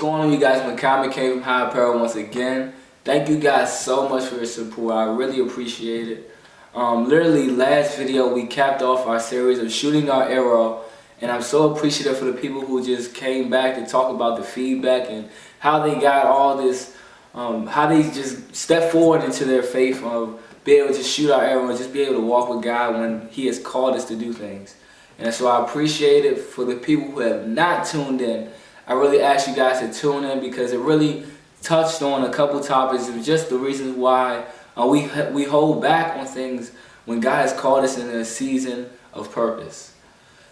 going on, you guys? Makami came from High Apparel once again. Thank you guys so much for your support. I really appreciate it. Literally last video we capped off our series of shooting our arrow, and I'm so appreciative for the people who just came back to talk about the feedback and how they got all this, how they just stepped forward into their faith of being able to shoot our arrow and just be able to walk with God when He has called us to do things. And so I appreciate it. For the people who have not tuned in, I really ask you guys to tune in because it really touched on a couple topics of just the reasons why we hold back on things when God has called us in a season of purpose.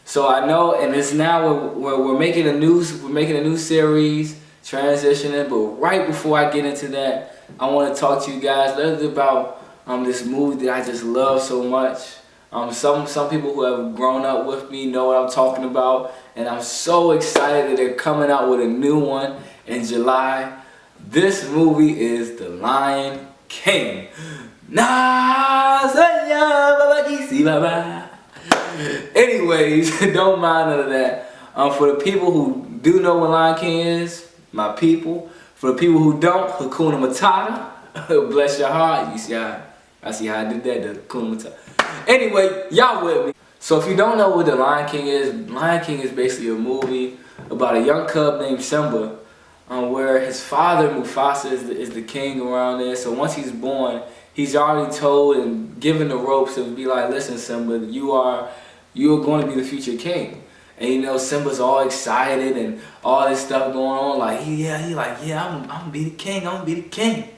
So I know, and it's now we're making a new series, transitioning. But right before I get into that, I want to talk to you guys a little bit about this movie that I just love so much. Some people who have grown up with me know what I'm talking about, and I'm so excited that they're coming out with a new one in July. This movie is The Lion King. Anyways, don't mind none of that. For the people who do know what Lion King is, my people. For the people who don't, Hakuna Matata. Bless your heart. You see how I did that, the Hakuna Matata. Anyway, y'all with me. So if you don't know what The Lion King is basically a movie about a young cub named Simba, where his father Mufasa is the king around there. So once he's born, he's already told and given the ropes to be like, listen, Simba, you are going to be the future king. And you know, Simba's all excited and all this stuff going on. Like, I'm gonna be the king. I'm gonna be the king.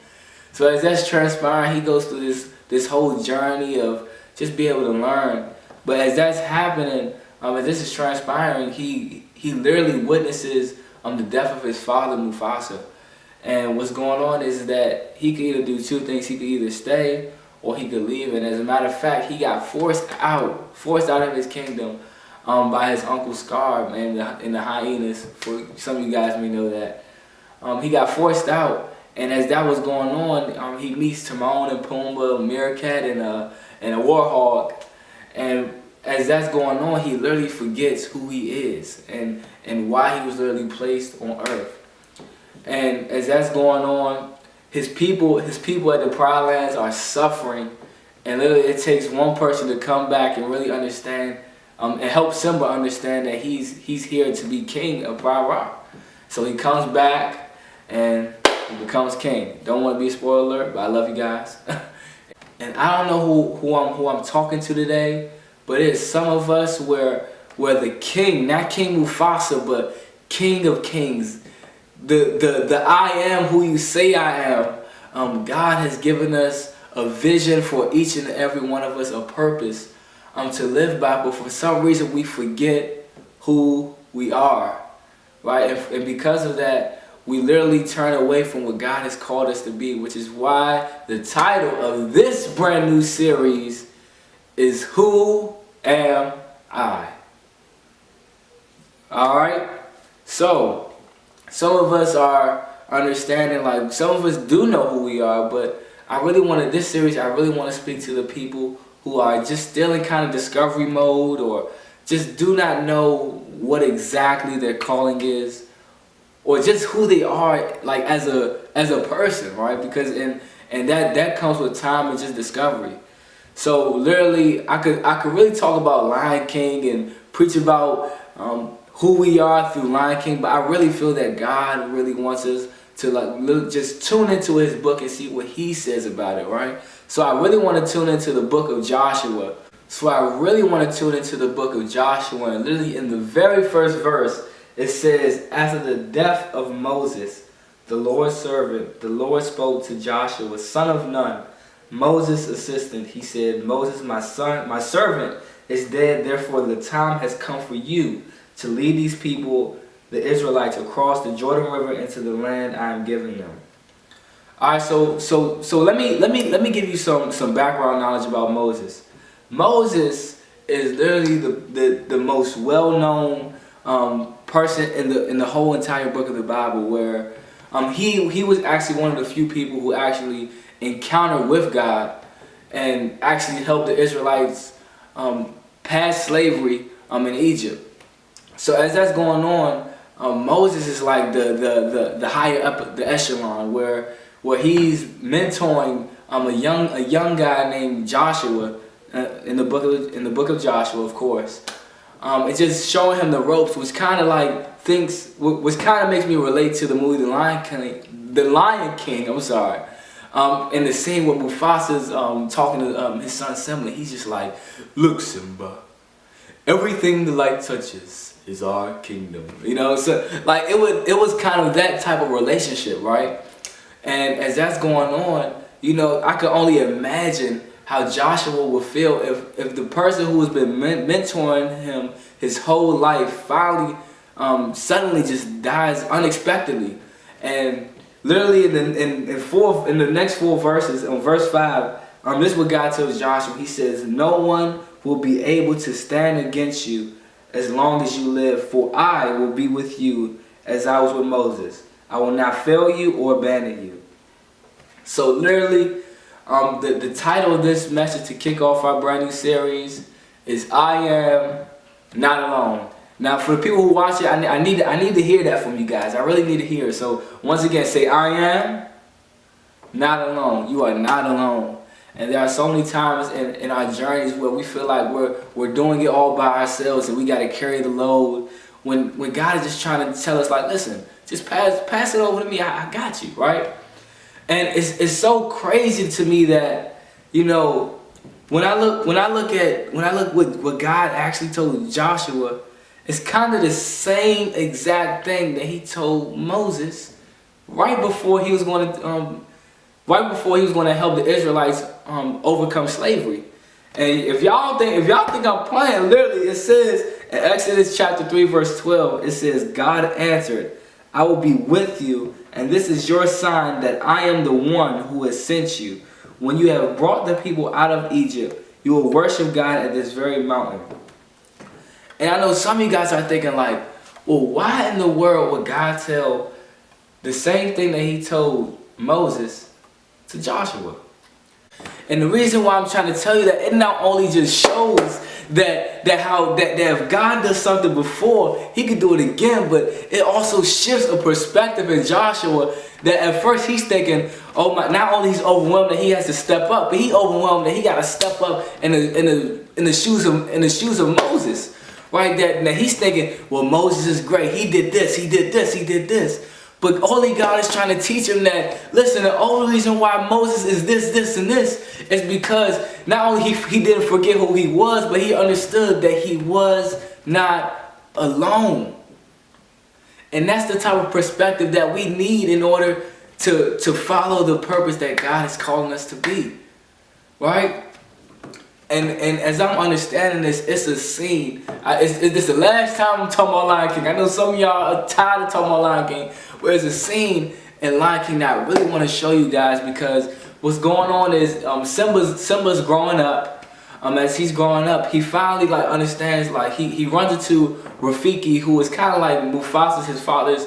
So as that's transpiring, he goes through this whole journey of just be able to learn. But as that's happening, as this is transpiring, he literally witnesses the death of his father Mufasa. And what's going on is that he could either do two things. He could either stay or he could leave. And as a matter of fact, he got forced out of his kingdom by his uncle Scar, man, in the hyenas. For some of you guys may know that. He got forced out. And as that was going on, he meets Timon and Pumbaa, a meerkat, and a warhog. And as that's going on, he literally forgets who he is and why he was literally placed on earth. And as that's going on, his people at the Pride Lands are suffering. And literally it takes one person to come back and really understand and help Simba understand that he's here to be king of Pride Rock. So he comes back and he becomes king. Don't want to be a spoiler alert, but I love you guys. And I don't know who I'm talking to today, but it's some of us where the king, not King Mufasa, but King of Kings, the I am who you say I am. God has given us a vision for each and every one of us, a purpose to live by, but for some reason we forget who we are, right? And because of that, we literally turn away from what God has called us to be, which is why the title of this brand new series is Who Am I? Alright? So, some of us are understanding, like, some of us do know who we are, but I really want to speak to the people who are just still in kind of discovery mode or just do not know what exactly their calling is, or just who they are, like as a person, right? Because and that comes with time and just discovery. So literally, I could really talk about Lion King and preach about who we are through Lion King, but I really feel that God really wants us to just tune into His book and see what He says about it, right? So I really want to tune into the book of Joshua. And literally in the very first verse, it says, after the death of Moses, the Lord's servant, the Lord spoke to Joshua, son of Nun, Moses' assistant. He said, Moses, my servant, is dead. Therefore, the time has come for you to lead these people, the Israelites, across the Jordan River into the land I am giving them. All right, so let me give you some background knowledge about Moses. Moses is literally the most well-known person in the whole entire book of the Bible, where he was actually one of the few people who actually encountered with God and actually helped the Israelites past slavery in Egypt. So as that's going on, Moses is like the higher up the echelon, where he's mentoring a young guy named Joshua in the book of Joshua, of course. It's just showing him the ropes, which kind of like which kind of makes me relate to the movie The Lion King. I'm sorry. In the scene where Mufasa's talking to his son Simba, he's just like, "Look, Simba, everything the light touches is our kingdom." You know, so like it was kind of that type of relationship, right? And as that's going on, you know, I could only imagine how Joshua would feel if the person who has been mentoring him his whole life finally suddenly just dies unexpectedly. And literally in the next 4 verses, on verse 5, this is what God tells Joshua. He says, "No one will be able to stand against you as long as you live, for I will be with you as I was with Moses. I will not fail you or abandon you." So literally, the title of this message to kick off our brand new series is "I Am Not Alone." Now, for the people who watch it, I need to hear that from you guys. I really need to hear it. So once again, say, "I am not alone." You are not alone. And there are so many times in our journeys where we feel like we're doing it all by ourselves and we got to carry the load. When God is just trying to tell us, like, listen, just pass it over to me. I got you, right? And it's so crazy to me that, you know, when I look what God actually told Joshua, it's kind of the same exact thing that he told Moses right before he was going to help the Israelites overcome slavery. And if y'all think I'm playing, literally it says in Exodus chapter 3 verse 12, it says, "God answered, I will be with you, and this is your sign that I am the one who has sent you. When you have brought the people out of Egypt, you will worship God at this very mountain." And I know some of you guys are thinking like, well, why in the world would God tell the same thing that he told Moses to Joshua? And the reason why I'm trying to tell you that, it not only just shows that if God does something before, he could do it again, but it also shifts a perspective in Joshua that at first he's thinking, oh my, not only he's overwhelmed that he has to step up, but he overwhelmed that he got to step up in the shoes of Moses, right? That he's thinking, well, Moses is great. He did this, he did this, he did this. But only God is trying to teach him that, listen, the only reason why Moses is this, and this is because not only he didn't forget who he was, but he understood that he was not alone. And that's the type of perspective that we need in order to follow the purpose that God is calling us to be. Right? And as I'm understanding this, it's a scene. It's the last time I'm talking about Lion King. I know some of y'all are tired of talking about Lion King. But there's a scene in Lion King that I really want to show you guys, because what's going on is Simba's growing up. As he's growing up, he finally understands, he runs into Rafiki, who is kind of like Mufasa's, his father's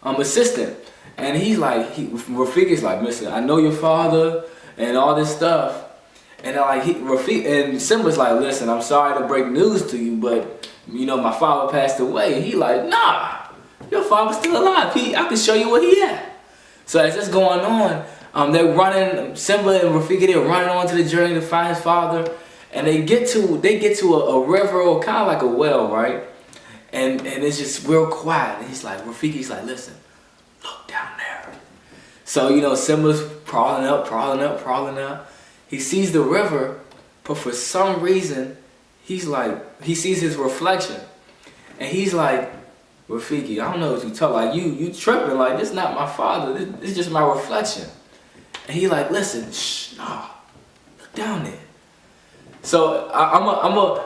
assistant. And Rafiki's like, listen, I know your father and all this stuff. And and Simba's like, listen, I'm sorry to break news to you, but you know my father passed away. And he like, nah, your father's still alive. I can show you where he at. So as this going on, they're running. Simba and Rafiki, they're running on to the journey to find his father, and they get to a river, or kind of like a well, right? And it's just real quiet. And Rafiki's like, listen, look down there. So you know Simba's crawling up. He sees the river, but for some reason, he sees his reflection. And he's like, Rafiki, I don't know what you talk like. You tripping, like, this not my father. This is just my reflection. And he like, listen, nah, look down there. So I'm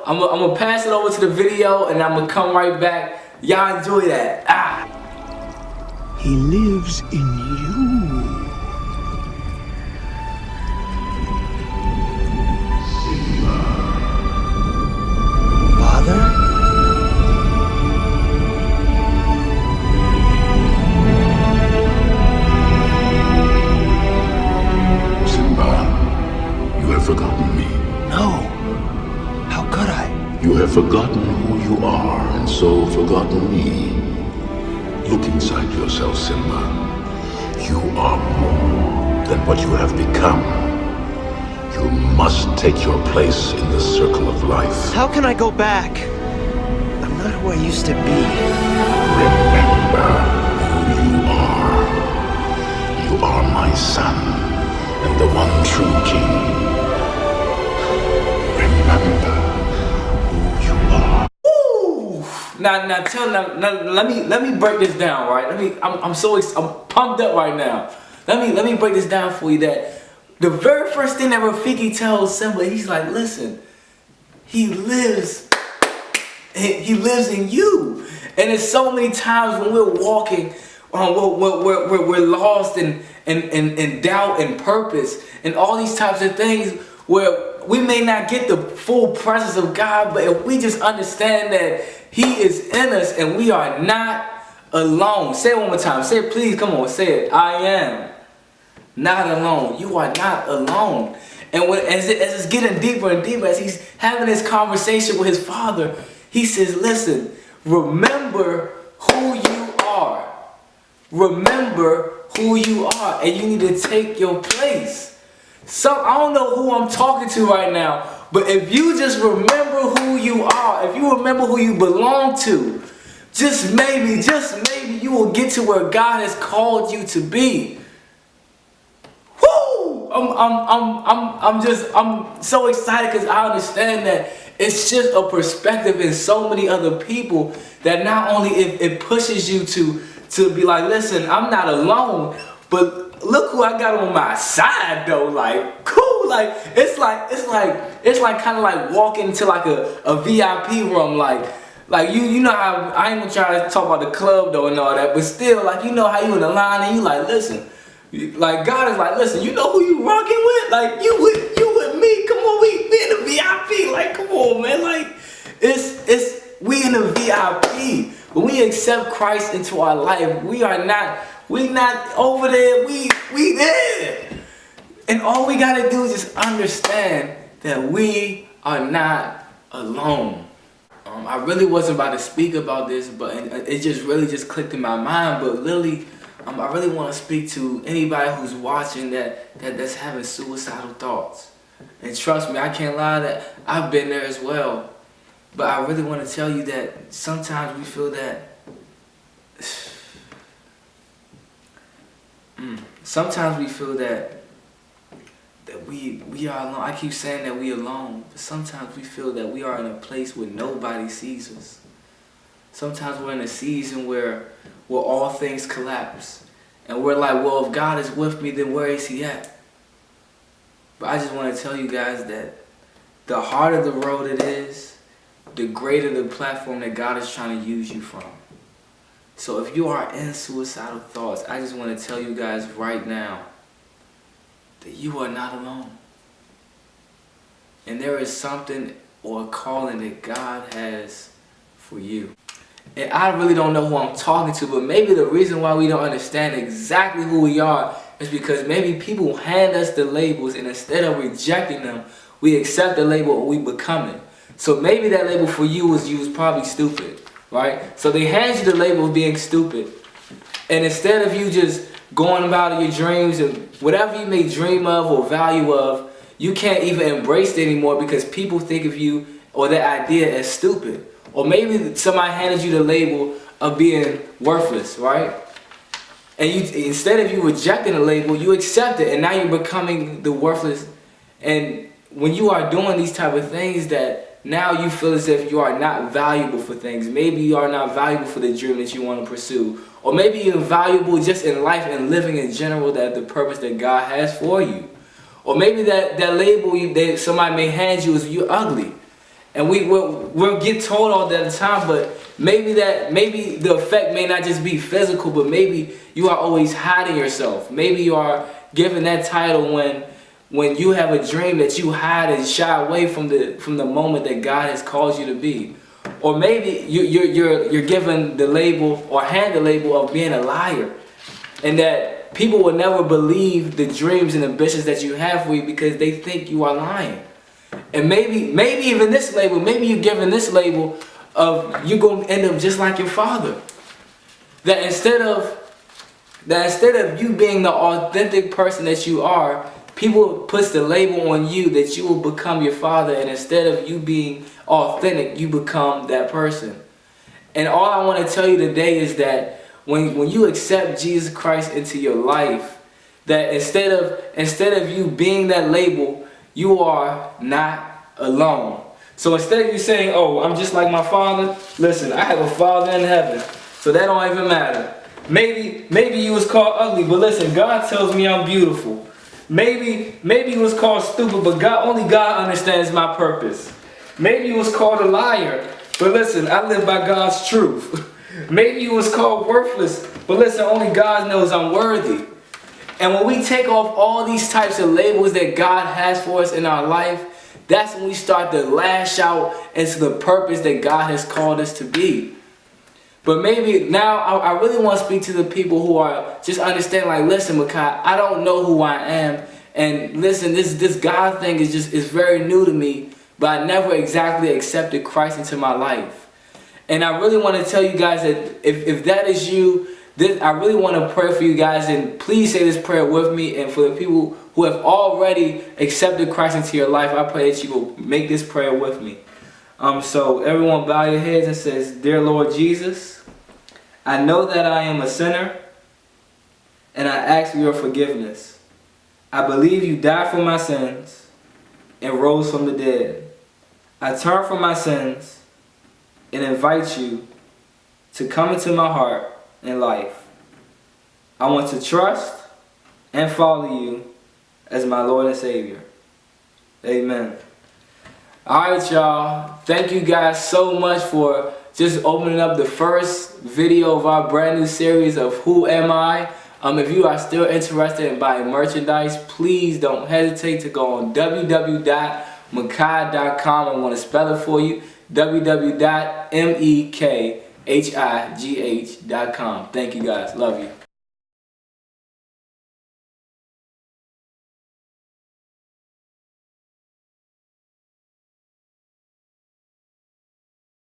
gonna pass it over to the video, and I'm gonna come right back. Y'all enjoy that. He lives in you. Forgotten me. No. How could I? You have forgotten who you are, and so forgotten me. Look inside yourself, Simba. You are more than what you have become. You must take your place in the circle of life. How can I go back? I'm not who I used to be. Remember who you are. You are my son, and the one true king. Remember who you are. Woo! Now, let me break this down, right? I'm pumped up right now. Let me break this down for you. That the very first thing that Rafiki tells Simba, he's like, listen, he lives in you. And there's so many times when we're walking, we're lost in doubt and purpose and all these types of things where we may not get the full presence of God, but if we just understand that He is in us and we are not alone. Say it one more time. Say it, please. Come on, say it. I am not alone. You are not alone. And as it's getting deeper and deeper, as he's having this conversation with his father, he says, listen, remember who you are. Remember who you are. And you need to take your place. So I don't know who I'm talking to right now, but if you just remember who you are, if you remember who you belong to, just maybe you will get to where God has called you to be. Woo! I'm so excited because I understand that it's just a perspective in so many other people that not only it pushes you to be like, listen, I'm not alone, but look who I got on my side though. Like, cool. Like it's like kind of like walking to like a VIP room. Like you know how I ain't gonna try to talk about the club though and all that, but still, like, you know how you in the line and you like, listen, like God is like, listen, you know who you rocking with? Like you with me? Come on, we in the VIP. Like, come on, man. Like it's we in the VIP. When we accept Christ into our life, we not over there. We there. And all we gotta do is just understand that we are not alone. I really wasn't about to speak about this, but it just really clicked in my mind. But Lily, I really want to speak to anybody who's watching that's having suicidal thoughts. And trust me, I can't lie that I've been there as well. But I really want to tell you that sometimes we feel that. Sometimes we feel that we are alone. I keep saying that we alone, but sometimes we feel that we are in a place where nobody sees us. Sometimes we're in a season where all things collapse. And we're like, well, if God is with me, then where is He at? But I just want to tell you guys that the harder the road it is, the greater the platform that God is trying to use you from. So if you are in suicidal thoughts, I just want to tell you guys right now that you are not alone. And there is something or a calling that God has for you. And I really don't know who I'm talking to, but maybe the reason why we don't understand exactly who we are is because maybe people hand us the labels, and instead of rejecting them, we accept the label or we become it. So maybe that label for you was probably stupid, right? So they hand you the label of being stupid. And instead of you just going about your dreams and whatever you may dream of or value of, you can't even embrace it anymore because people think of you or that idea as stupid. Or maybe somebody handed you the label of being worthless, right? And instead of you rejecting the label, you accept it, and now you're becoming the worthless. And when you are doing these type of things, that now you feel as if you are not valuable for things. Maybe you are not valuable for the dream that you want to pursue. Or maybe you're valuable just in life and living in general, that the purpose that God has for you. Or maybe that label that somebody may hand you is you're ugly. And we'll get told all that the time, but maybe the effect may not just be physical, but maybe you are always hiding yourself. Maybe you are given that title when you have a dream that you hide and shy away from the moment that God has called you to be. Or maybe you're given the label or hand the label of being a liar, and that people will never believe the dreams and ambitions that you have for you because they think you are lying. And maybe even this label, maybe you're given this label of you're going to end up just like your father. that instead of you being the authentic person that you are, people puts the label on you that you will become your father, and instead of you being authentic, you become that person. And all I want to tell you today is that when you accept Jesus Christ into your life, that instead of you being that label, you are not alone. So instead of you saying, oh, I'm just like my father, listen, I have a father in heaven, so that don't even matter. Maybe you was called ugly, but listen, God tells me I'm beautiful. Maybe you was called stupid, but only God understands my purpose. Maybe you was called a liar, but listen, I live by God's truth. Maybe you was called worthless, but listen, only God knows I'm worthy. And when we take off all these types of labels that God has for us in our life, that's when we start to lash out into the purpose that God has called us to be. But maybe now I really want to speak to the people who are just understand, like, listen, Makai, I don't know who I am. And listen, this God thing is very new to me, but I never exactly accepted Christ into my life. And I really want to tell you guys that if that is you, I really want to pray for you guys, and please say this prayer with me. And for the people who have already accepted Christ into your life, I pray that you will make this prayer with me. So everyone bow your heads and says, Dear Lord Jesus, I know that I am a sinner, and I ask for your forgiveness. I believe you died for my sins and rose from the dead. I turn from my sins and invite you to come into my heart and life. I want to trust and follow you as my Lord and Savior. Amen. Alright, y'all. Thank you guys so much for just opening up the first video of our brand new series of Who Am I? If you are still interested in buying merchandise, please don't hesitate to go on www.mekhi.com. I'm going to spell it for you. www.mekhi.com. Thank you guys. Love you.